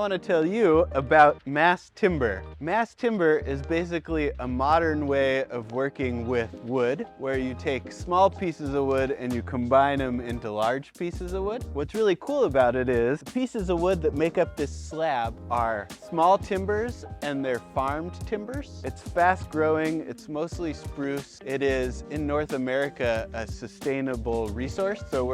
I want to tell you about mass timber. Mass timber is basically a modern way of working with wood, where you take small pieces of wood and you combine them into large pieces of wood. What's really cool about it is the pieces of wood that make up this slab are small timbers and they're farmed timbers. It's fast growing, it's mostly spruce. It is, in North America, a sustainable resource. So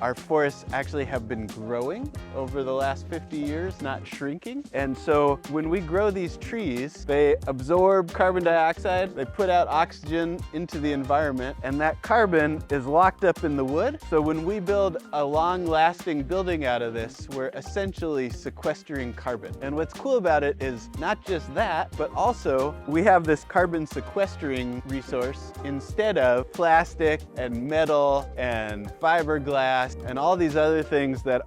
our forests actually have been growing over the last 50 years, not shrinking. And so when we grow these trees, they absorb carbon dioxide, they put out oxygen into the environment, and that carbon is locked up in the wood. So when we build a long-lasting building out of this, we're essentially sequestering carbon. And what's cool about it is not just that, but also we have this carbon sequestering resource instead of plastic and metal and fiberglass and all these other things that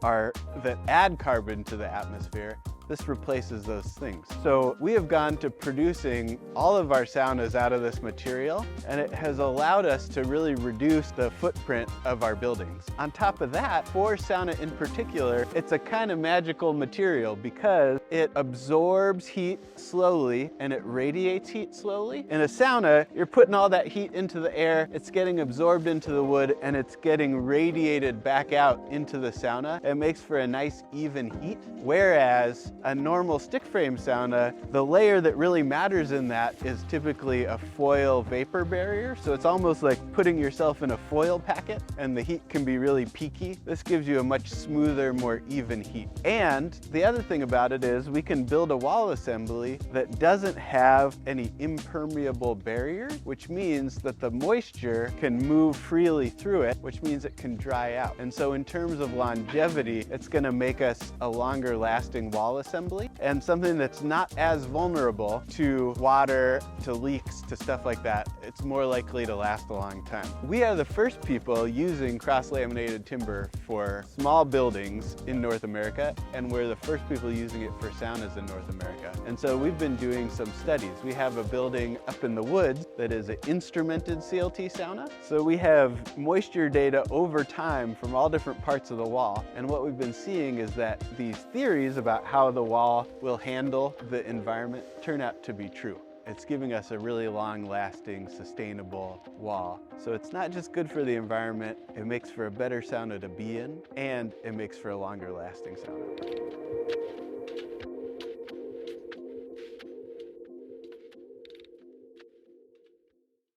add carbon to the atmosphere. This replaces those things. So we have gone to producing all of our saunas out of this material, and it has allowed us to really reduce the footprint of our buildings. On top of that, for sauna in particular, it's a kind of magical material because it absorbs heat slowly and it radiates heat slowly. In a sauna, you're putting all that heat into the air, it's getting absorbed into the wood, and it's getting radiated back out into the sauna. It makes for a nice even heat, whereas a normal stick frame sauna, the layer that really matters in that is typically a foil vapor barrier. So it's almost like putting yourself in a foil packet, and the heat can be really peaky. This gives you a much smoother, more even heat. And the other thing about it is we can build a wall assembly that doesn't have any impermeable barrier, which means that the moisture can move freely through it, which means it can dry out. And so in terms of longevity, it's gonna make us a longer lasting wall assembly and something that's not as vulnerable to water, to leaks, to stuff like that. It's more likely to last a long time. We are the first people using cross-laminated timber for small buildings in North America, and we're the first people using it for saunas in North America. And so we've been doing some studies. We have a building up in the woods that is an instrumented CLT sauna. So we have moisture data over time from all different parts of the wall. And what we've been seeing is that these theories about how the wall will handle the environment turn out to be true. It's giving us a really long-lasting, sustainable wall. So it's not just good for the environment, it makes for a better sauna to be in, and it makes for a longer-lasting sauna.